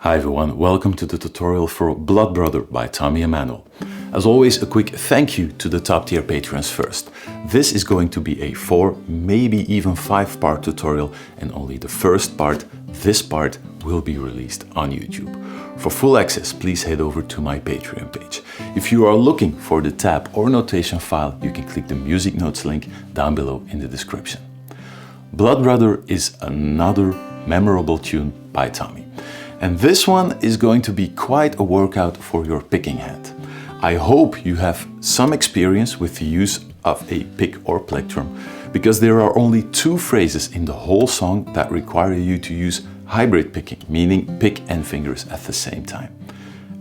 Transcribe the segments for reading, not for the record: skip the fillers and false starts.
Hi everyone, welcome to the tutorial for Blood Brother by Tommy Emmanuel. As always, a quick thank you to the top tier patrons first. This is going to be a 4, maybe even 5-part tutorial, and only the first part, this part, will be released on YouTube. For full access, please head over to my Patreon page. If you are looking for the tab or notation file, you can click the music notes link down below in the description. Blood Brother is another memorable tune by Tommy. And this one is going to be quite a workout for your picking hand. I hope you have some experience with the use of a pick or plectrum, because there are only 2 phrases in the whole song that require you to use hybrid picking, meaning pick and fingers at the same time.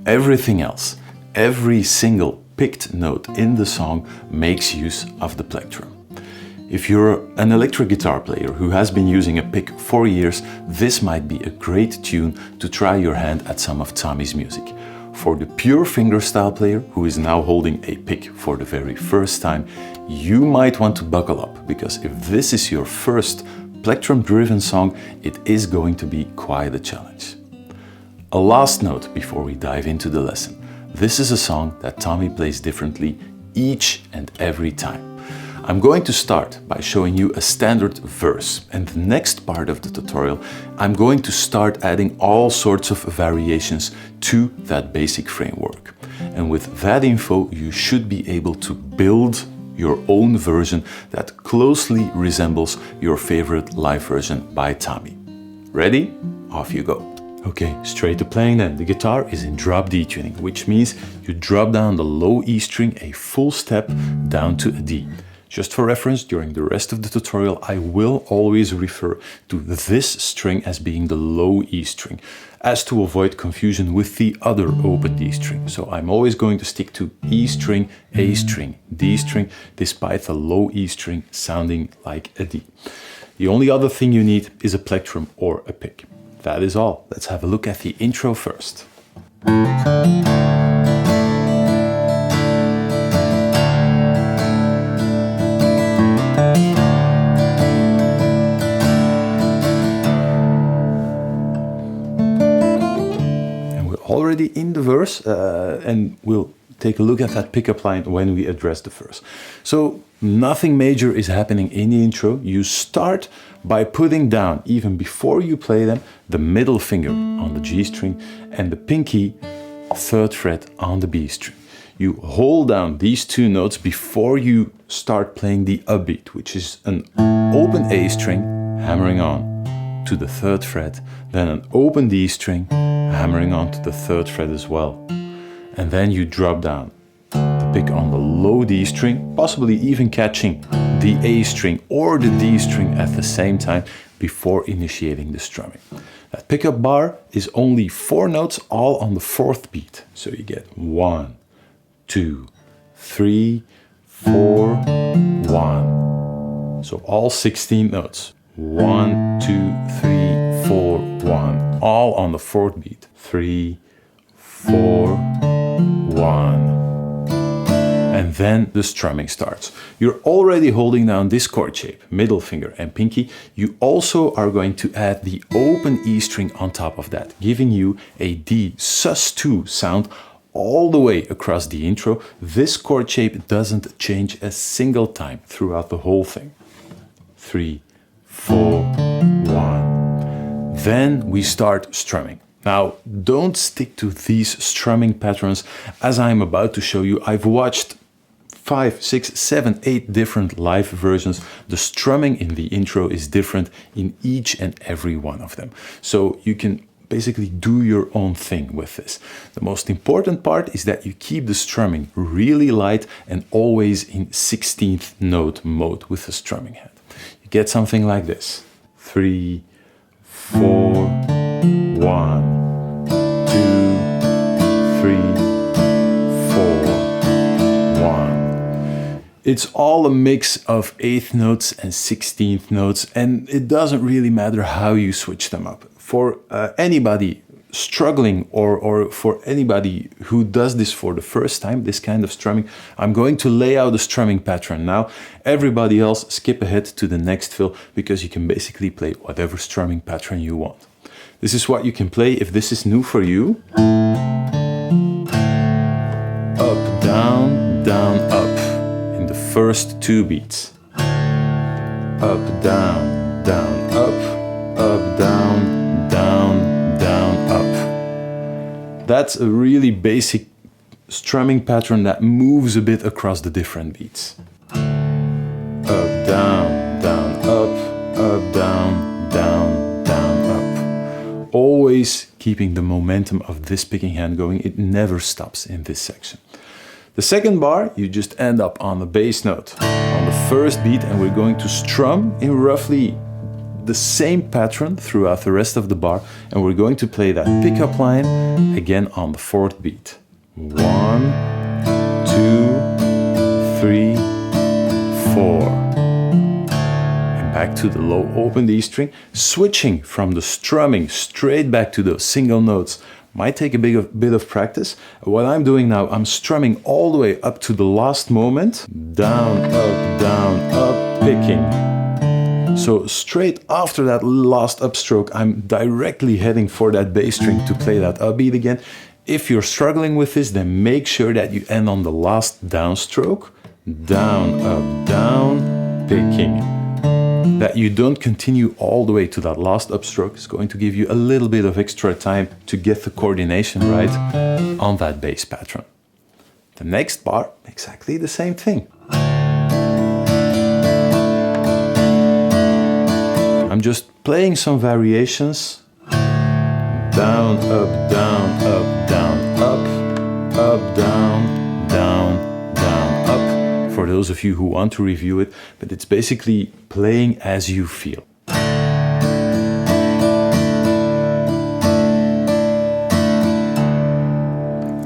Everything else, every single picked note in the song makes use of the plectrum. If you're an electric guitar player who has been using a pick for years, this might be a great tune to try your hand at some of Tommy's music. For the pure fingerstyle player who is now holding a pick for the very first time, you might want to buckle up, because if this is your first plectrum-driven song, it is going to be quite a challenge. A last note before we dive into the lesson. This is a song that Tommy plays differently each and every time. I'm going to start by showing you a standard verse, and the next part of the tutorial I'm going to start adding all sorts of variations to that basic framework. And with that info you should be able to build your own version that closely resembles your favorite live version by Tommy. Ready? Off you go. Okay, straight to playing then. The guitar is in drop D tuning, which means you drop down the low E string a full step down to a D. Just for reference, during the rest of the tutorial, I will always refer to this string as being the low E string, as to avoid confusion with the other open D string. So I'm always going to stick to E string, A string, D string, despite the low E string sounding like a D. The only other thing you need is a plectrum or a pick. That is all. Let's have a look at the intro first. Already in the verse, and we'll take a look at that pickup line when we address the verse. So nothing major is happening in the intro. You start by putting down, even before you play them, the middle finger on the G string and the pinky 3rd fret on the B string. You hold down these 2 notes before you start playing the upbeat, which is an open A string hammering on to the 3rd fret, then an open D string hammering on to the 3rd fret as well. And then you drop down the pick on the low D string, possibly even catching the A string or the D string at the same time before initiating the strumming. That pickup bar is only 4 notes, all on the 4th beat. So you get 1, 2, 3, 4, 1. So all 16 notes. 1, 2, 3, 4, 1. All on the 4th beat. 3, 4, 1. And then the strumming starts. You're already holding down this chord shape, middle finger and pinky. You also are going to add the open E string on top of that, giving you a D sus2 sound all the way across the intro. This chord shape doesn't change a single time throughout the whole thing. 3, 4, 1. Then we start strumming. Now, don't stick to these strumming patterns as I'm about to show you. I've watched 5, 6, 7, 8 different live versions. The strumming in the intro is different in each and every one of them. So you can basically do your own thing with this. The most important part is that you keep the strumming really light and always in 16th note mode with the strumming head. You get something like this. 3, 4, 1, 2, 3, 4, 1. It's all a mix of 8th notes and 16th notes, and it doesn't really matter how you switch them up. For anybody struggling or for anybody who does this for the first time, this kind of strumming, I'm going to lay out a strumming pattern now. Everybody else skip ahead to the next fill, because you can basically play whatever strumming pattern you want. This is what you can play if this is new for you. Up, down, down, up in the first 2 beats. Up, down, down, up, down, down, down, up. That's a really basic strumming pattern that moves a bit across the different beats. Up, down, down, up, down, down, down, up. Always keeping the momentum of this picking hand going. It never stops in this section. The second bar, you just end up on the bass note on the first beat, and we're going to strum in roughly the same pattern throughout the rest of the bar, and we're going to play that pickup line again on the 4th beat. 1, 2, 3, 4. And back to the low open D string, switching from the strumming straight back to those single notes. Might take a bit of practice. What I'm doing now, I'm strumming all the way up to the last moment. Down, up, picking. So straight after that last upstroke, I'm directly heading for that bass string to play that upbeat again. If you're struggling with this, then make sure that you end on the last downstroke. Down, up, down, picking. That you don't continue all the way to that last upstroke is going to give you a little bit of extra time to get the coordination right on that bass pattern. The next bar, exactly the same thing. I'm just playing some variations. Down, up, down, up, down, up, down, down, down, up. For those of you who want to review it, but it's basically playing as you feel.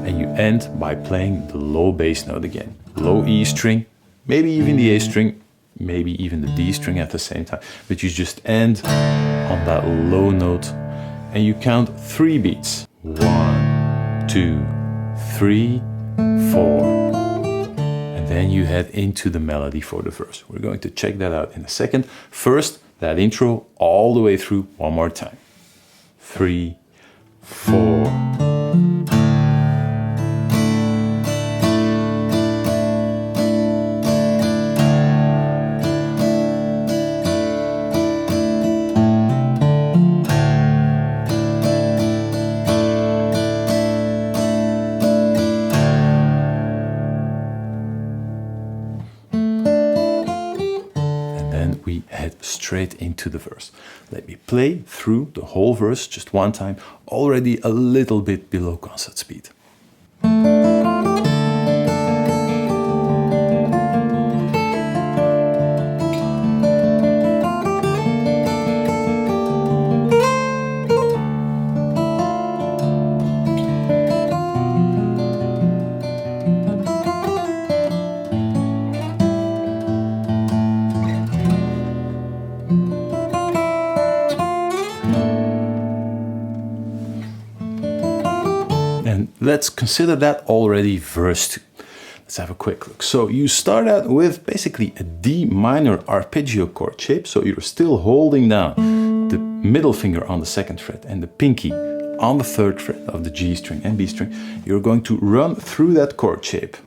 And you end by playing the low bass note again. Low E string, maybe even the A string, maybe even the D string at the same time, but you just end on that low note and you count 3 beats. 1, 2, 3, 4. And then you head into the melody for the verse. We're going to check that out in a second. First, that intro all the way through one more time. 3, 4. Straight into the verse. Let me play through the whole verse just one time, already a little bit below concert speed. Let's consider that already verse 2. Let's have a quick look. So you start out with basically a D minor arpeggio chord shape. So you're still holding down the middle finger on the 2nd fret and the pinky on the 3rd fret of the G string and B string. You're going to run through that chord shape.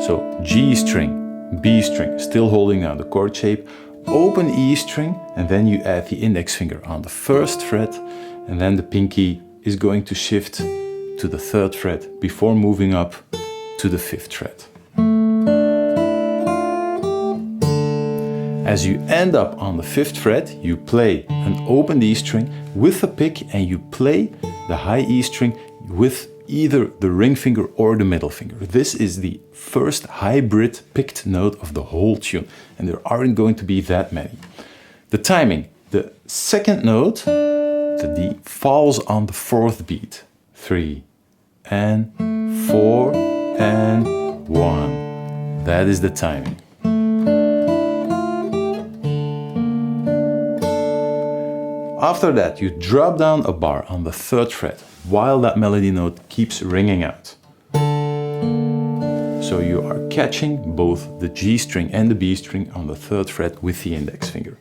So G string, B string, still holding down the chord shape, open E string, and then you add the index finger on the 1st fret, and then the pinky is going to shift to the 3rd fret before moving up to the 5th fret. As you end up on the 5th fret, you play an open E string with a pick, and you play the high E string with either the ring finger or the middle finger. This is the first hybrid picked note of the whole tune, and there aren't going to be that many. The timing, the 2nd note, the D, falls on the 4th beat. 3 and 4 and 1. That is the timing. After that, you drop down a bar on the 3rd fret while that melody note keeps ringing out. So you are catching both the G string and the B string on the 3rd fret with the index finger.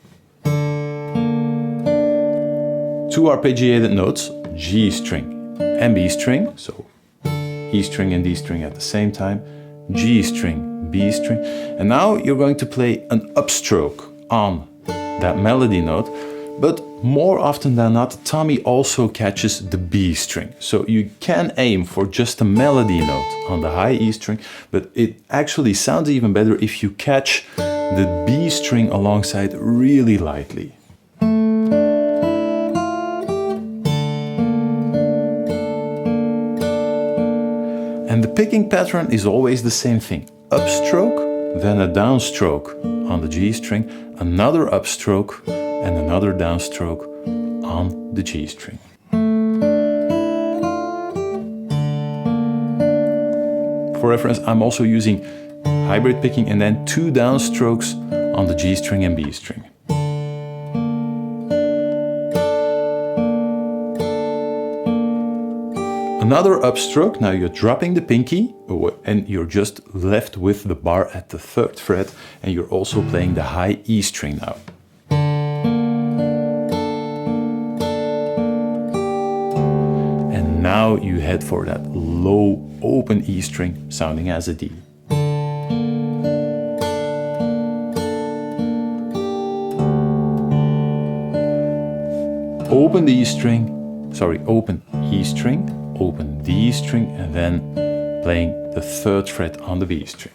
two arpeggiated notes, G string and B string, so E string and D string at the same time, G string, B string, and now you're going to play an upstroke on that melody note, but more often than not, Tommy also catches the B string. So you can aim for just a melody note on the high E string, but it actually sounds even better if you catch the B string alongside really lightly. And the picking pattern is always the same thing. Upstroke, then a downstroke on the G string, another upstroke, and another downstroke on the G string. For reference, I'm also using hybrid picking and then two downstrokes on the G string and B string. Another upstroke, now you're dropping the pinky and you're just left with the bar at the 3rd fret, and you're also playing the high E string now. And now you head for that low open E string sounding as a D. Open the E string, sorry, open E string, open D string, and then playing the 3rd fret on the B string.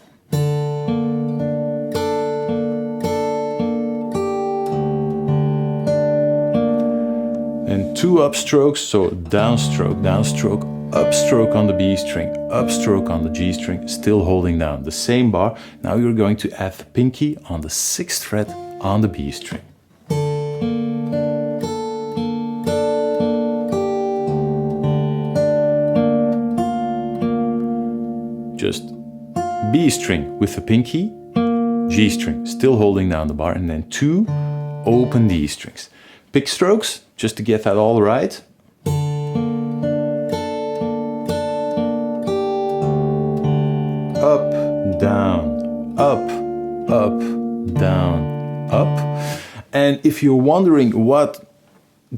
And two upstrokes, so downstroke, downstroke, upstroke on the B string, upstroke on the G string, still holding down the same bar. Now you're going to add the pinky on the 6th fret on the B string. Just B string with the pinky, G string, still holding down the bar, and then two open D strings. Pick strokes, just to get that all right. Up, down, up, down, up. And if you're wondering what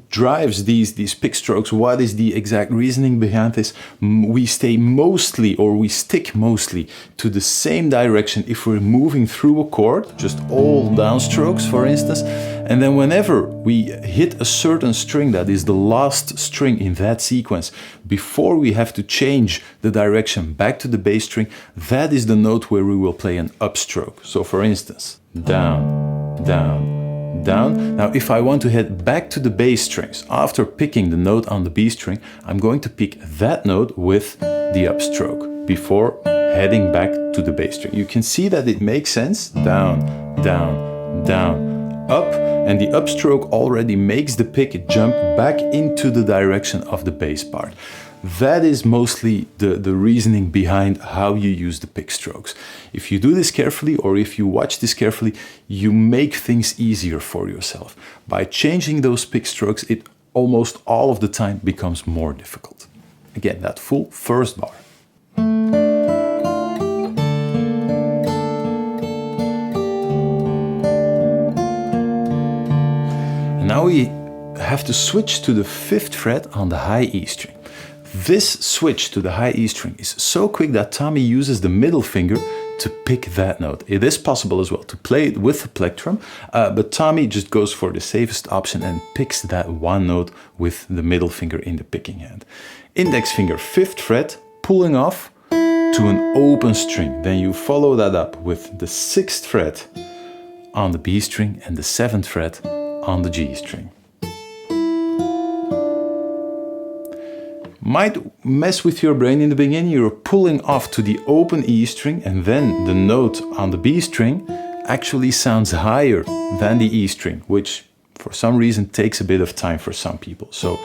drives these pick strokes, what is the exact reasoning behind this, we stay mostly, or we stick mostly to the same direction if we're moving through a chord, just all downstrokes for instance, and then whenever we hit a certain string that is the last string in that sequence, before we have to change the direction back to the bass string, that is the note where we will play an upstroke. So for instance, down, down, down. Now if I want to head back to the bass strings after picking the note on the B string, I'm going to pick that note with the upstroke before heading back to the bass string. You can see that it makes sense. Down, down, down, up, and the upstroke already makes the pick jump back into the direction of the bass part. That is mostly the reasoning behind how you use the pick strokes. If you do this carefully, or if you watch this carefully, you make things easier for yourself. By changing those pick strokes, it almost all of the time becomes more difficult. Again, that full first bar. And now we have to switch to the 5th fret on the high E string. This switch to the high E string is so quick that Tommy uses the middle finger to pick that note. It is possible as well to play it with the plectrum, but Tommy just goes for the safest option and picks that one note with the middle finger in the picking hand. Index finger 5th fret, pulling off to an open string. Then you follow that up with the 6th fret on the B string and the 7th fret on the G string. Might mess with your brain in the beginning. You're pulling off to the open E string, and then the note on the B string actually sounds higher than the E string, which for some reason takes a bit of time for some people. So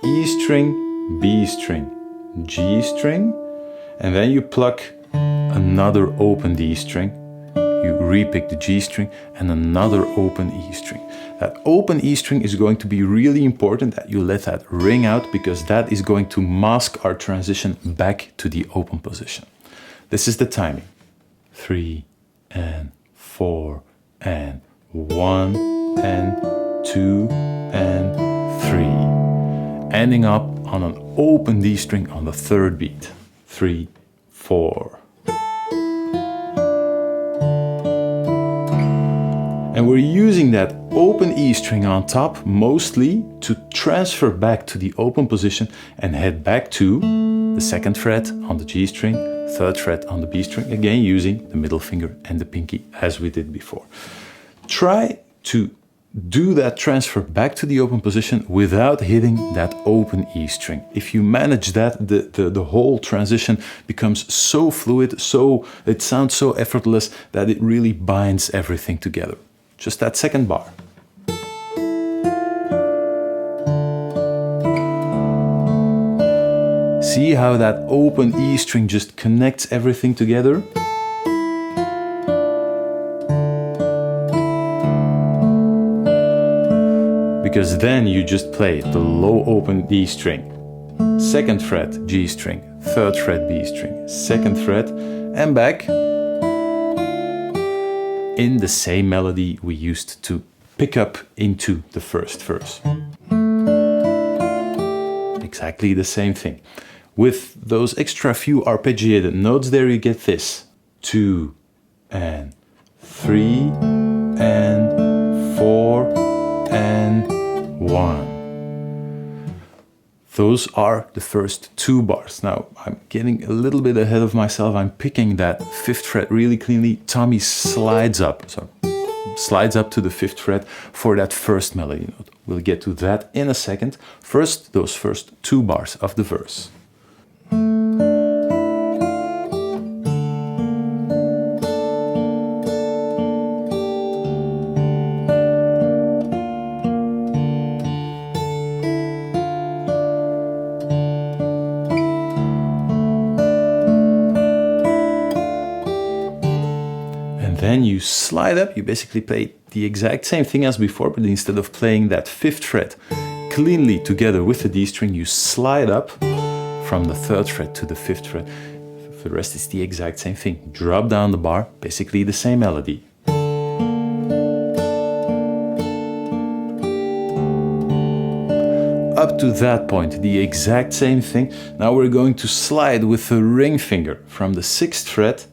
E string, B string, G string, and then you pluck another open D string, you repick the G string, and another open E string. That open E string is going to be really important that you let that ring out, because that is going to mask our transition back to the open position. This is the timing. 3 and 4 and 1 and 2 and 3. ending up on an open D string on the third beat. 3, 4. And we're using that open E string on top mostly to transfer back to the open position and head back to the second fret on the G string, third fret on the B string, again using the middle finger and the pinky as we did before. Try to do that transfer back to the open position without hitting that open E string. If you manage that, the whole transition becomes so fluid, it sounds so effortless that it really binds everything together. Just that second bar. See how that open E string just connects everything together? Because then you just play the low open D string, second fret G string, third fret B string, second fret, and back in the same melody we used to pick up into the first verse. Exactly the same thing. With those extra few arpeggiated notes there, you get this. 2 and 3 and 4 and 1. Those are the first 2 bars. Now, I'm getting a little bit ahead of myself. I'm picking that 5th fret really cleanly. Tommy slides up, so slides up to the 5th fret for that first melody note. We'll get to that in a second. First, those first 2 bars of the verse. Then you slide up, you basically play the exact same thing as before, but instead of playing that 5th fret cleanly together with the D string, you slide up from the 3rd fret to the 5th fret. For the rest, it's the exact same thing. Drop down the bar, basically the same melody. Up to that point, the exact same thing. Now we're going to slide with the ring finger from the 6th fret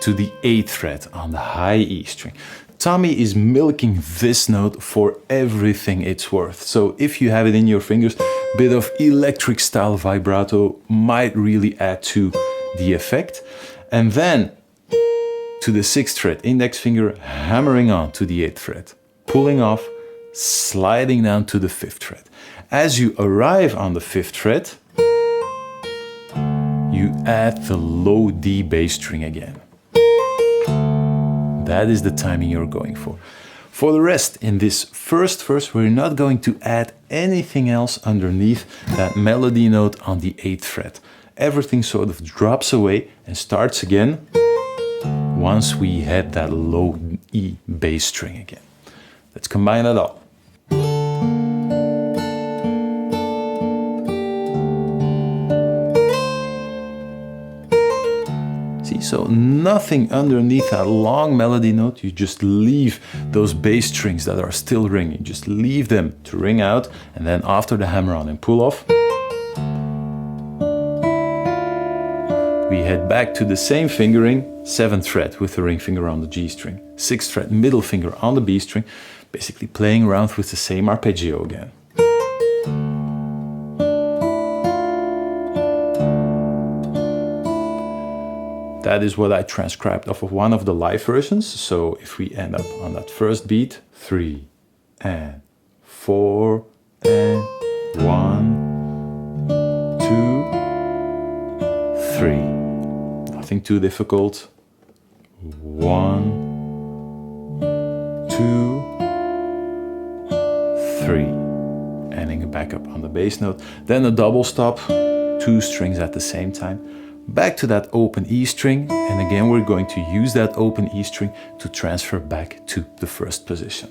to the 8th fret on the high E string. Tommy is milking this note for everything it's worth. So if you have it in your fingers, a bit of electric style vibrato might really add to the effect. And then to the 6th fret, index finger hammering on to the 8th fret, pulling off, sliding down to the 5th fret. As you arrive on the 5th fret, you add the low D bass string again. That is the timing you're going for. For the rest, in this first verse, we're not going to add anything else underneath that melody note on the 8th fret. Everything sort of drops away and starts again once we hit that low E bass string again. Let's combine it all. So nothing underneath that long melody note, you just leave those bass strings that are still ringing, just leave them to ring out, and then after the hammer on and pull off, we head back to the same fingering, 7th fret with the ring finger on the G string, 6th fret middle finger on the B string, basically playing around with the same arpeggio again. That is what I transcribed off of one of the live versions. So if we end up on that first beat, 3 and 4 and 1, 2, 3. Nothing too difficult. 1, 2, 3. Ending back up on the bass note. Then a double stop, 2 strings at the same time. Back to that open E string, and again we're going to use that open E string to transfer back to the first position.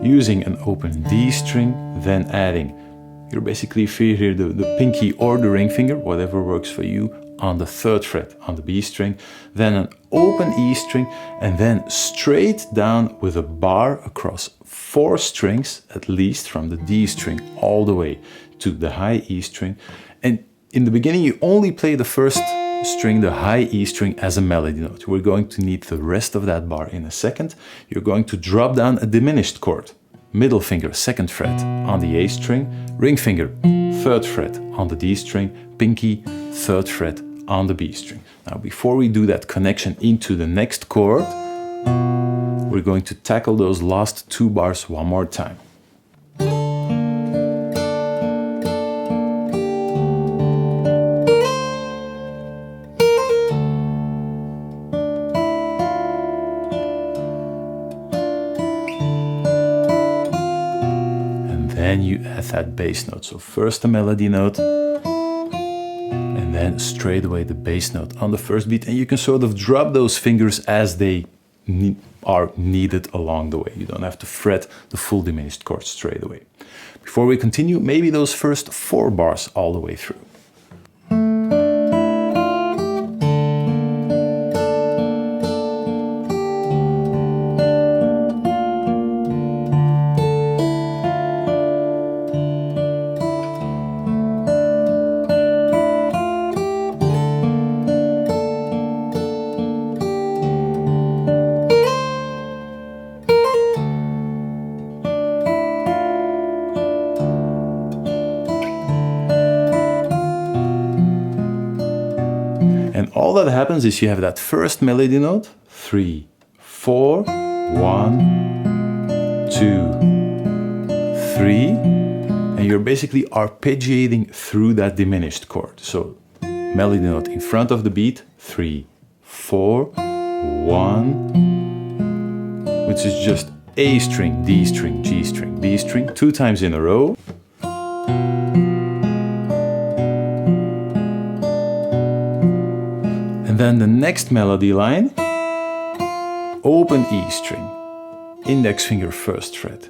Using an open D string, then adding, you're basically free here, the pinky or the ring finger, whatever works for you, on the 3rd fret on the B string, then an open E string, and then straight down with a bar across 4 strings, at least from the D string all the way to the high E string. And in the beginning, you only play the first string, the high E string, as a melody note. We're going to need the rest of that bar in a second. You're going to drop down a diminished chord. Middle finger, 2nd fret on the A string, ring finger, 3rd fret on the D string, pinky, 3rd fret on the B string. Now, before we do that connection into the next chord, we're going to tackle those last 2 bars one more time. Then you add that bass note. So first the melody note, and then straight away the bass note on the first beat. And you can sort of drop those fingers as they are needed along the way. You don't have to fret the full diminished chord straight away. Before we continue, maybe those first 4 bars all the way through. And all that happens is you have that first melody note, 3, 4, 1, 2, 3, and you're basically arpeggiating through that diminished chord. So melody note in front of the beat, 3, 4, 1, which is just A string, D string, G string, B string, 2 times in a row. And then the next melody line, open E string, index finger 1st fret,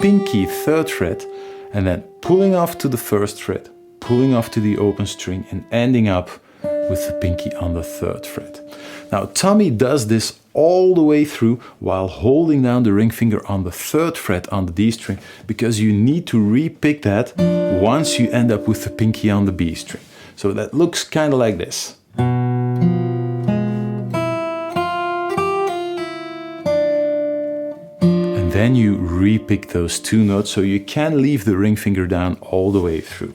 pinky 3rd fret, and then pulling off to the 1st fret, pulling off to the open string, and ending up with the pinky on the 3rd fret. Now Tommy does this all the way through while holding down the ring finger on the 3rd fret on the D string, because you need to re-pick that once you end up with the pinky on the B string. So that looks kind of like this. Then you re-pick those 2 notes, so you can leave the ring finger down all the way through.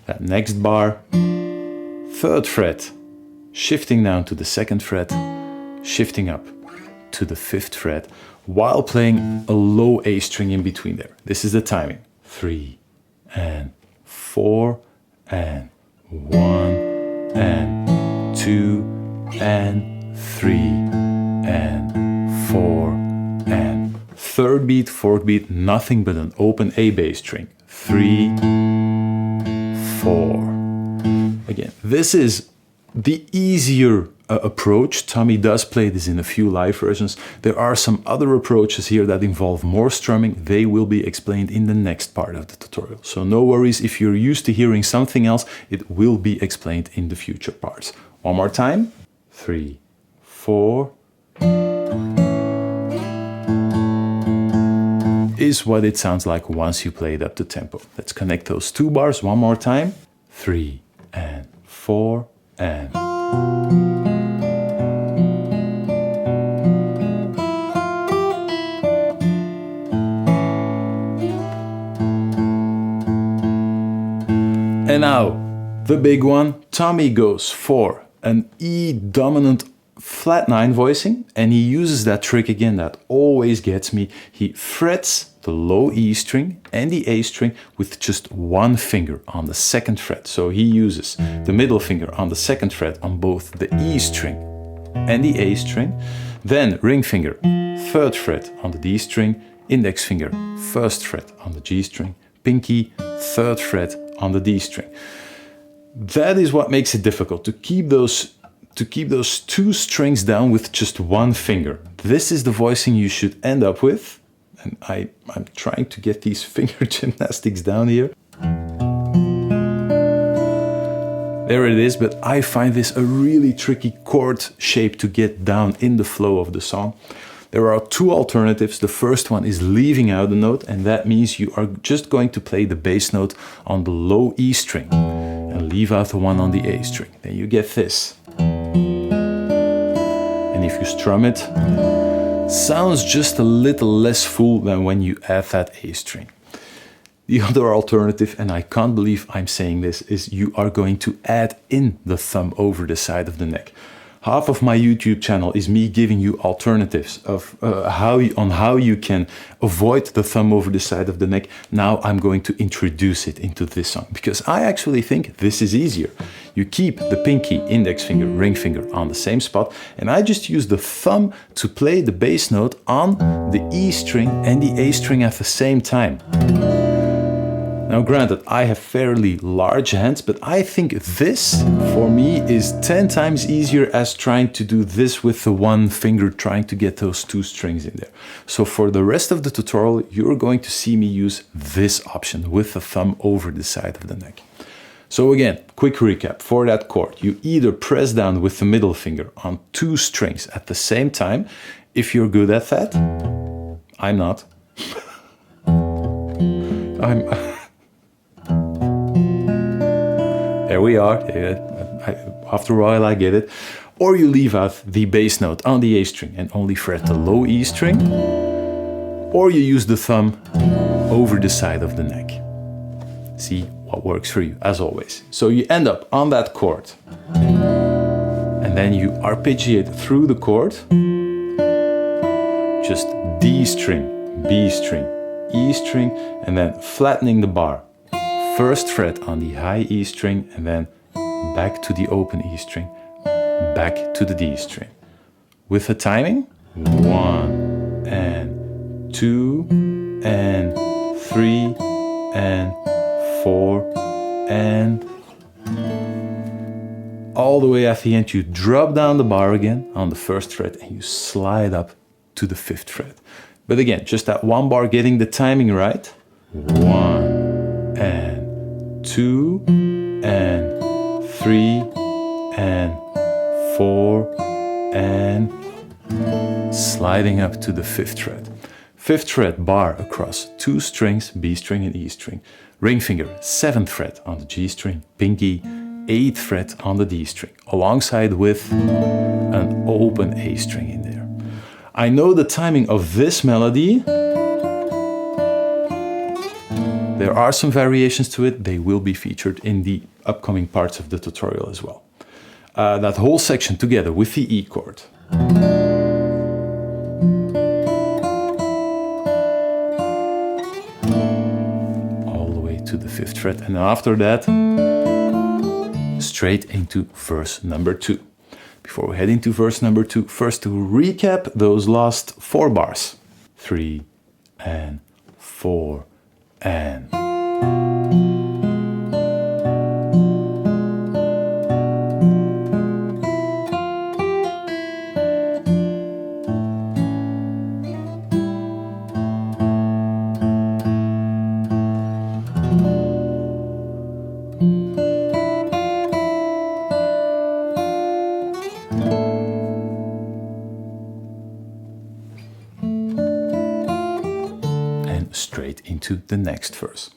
That next bar, 3rd fret, shifting down to the 2nd fret, shifting up to the 5th fret, while playing a low A string in between there. This is the timing. 3 and 4 and 1 and 2 and 3 and 4 and 3rd beat, 4th beat, nothing but an open A bass string. 3, 4. Again, this is the easier approach. Tommy does play this in a few live versions. There are some other approaches here that involve more strumming. They will be explained in the next part of the tutorial. So no worries, if you're used to hearing something else, it will be explained in the future parts. One more time. 3, 4. Is what it sounds like once you play it up to tempo. Let's connect those 2 bars one more time. 3 and 4 and... And now, the big one, Tommy goes for an E dominant flat 9 voicing, and he uses that trick again that always gets me. He frets the low E string and the A string with just 1 finger on the 2nd fret. So he uses the middle finger on the 2nd fret on both the E string and the A string, then ring finger 3rd fret on the D string, index finger 1st fret on the G string, pinky 3rd fret on the D string. That is what makes it difficult to keep those to keep those two strings down with just one finger. This is the voicing you should end up with. And I'm trying to get these finger gymnastics down here. There it is, but I find this a really tricky chord shape to get down in the flow of the song. There are two alternatives. The first one is leaving out a note, and that means you are just going to play the bass note on the low E string and leave out the one on the A string. Then you get this. And if you strum it, sounds just a little less full than when you add that A string. The other alternative, and I can't believe I'm saying this, is you are going to add in the thumb over the side of the neck. Half of my YouTube channel is me giving you alternatives of how you can avoid the thumb over the side of the neck. Now I'm going to introduce it into this song because I actually think this is easier. You keep the pinky, index finger, ring finger on the same spot, and I just use the thumb to play the bass note on the E string and the A string at the same time. Now granted, I have fairly large hands, but I think this, for me, is 10 times easier as trying to do this with the one finger, trying to get those two strings in there. So for the rest of the tutorial, you're going to see me use this option with the thumb over the side of the neck. So again, quick recap for that chord. You either press down with the middle finger on two strings at the same time, if you're good at that. I'm not. There we are. After a while I get it. Or you leave out the bass note on the A string and only fret the low E string. Or you use the thumb over the side of the neck. See what works for you, as always. So you end up on that chord. And then you arpeggiate through the chord. Just D string, B string, E string, and then flattening the bar. First fret on the high E string and then back to the open E string, back to the D string. With the timing, 1 and 2 and 3 and 4 and all the way at the end you drop down the bar again on the first fret and you slide up to the 5th fret. But again, just that one bar, getting the timing right. 1 and 2 and 3 and 4 and sliding up to the 5th fret. 5th fret bar across two strings, B string and E string. Ring finger, 7th fret on the G string, pinky, 8th fret on the D string, alongside with an open A string in there. I know the timing of this melody. There are some variations to it. They will be featured in the upcoming parts of the tutorial as well. That whole section together with the E chord. All the way to the 5th fret. And after that, straight into verse number 2. Before we head into verse number 2, first to recap those last 4 bars. 3 and 4 and straight into the next verse.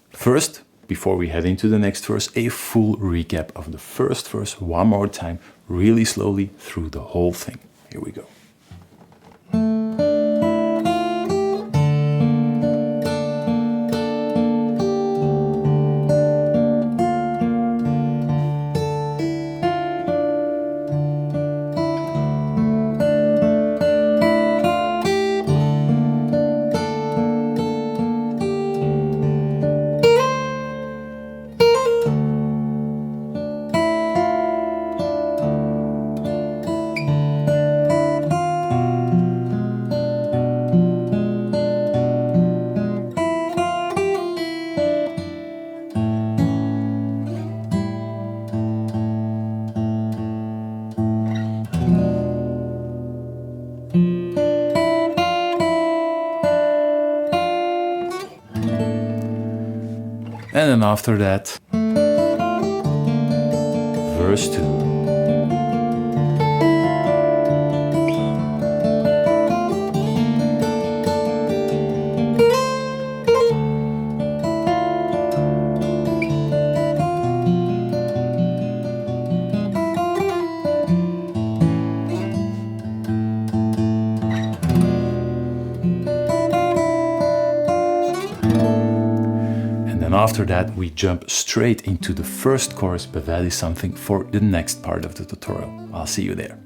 First, before we head into the next verse, a full recap of the first verse one more time, really slowly through the whole thing. Here we go. And then after that, verse 2. And after that, we jump straight into the first chorus, but that is something for the next part of the tutorial. I'll see you there.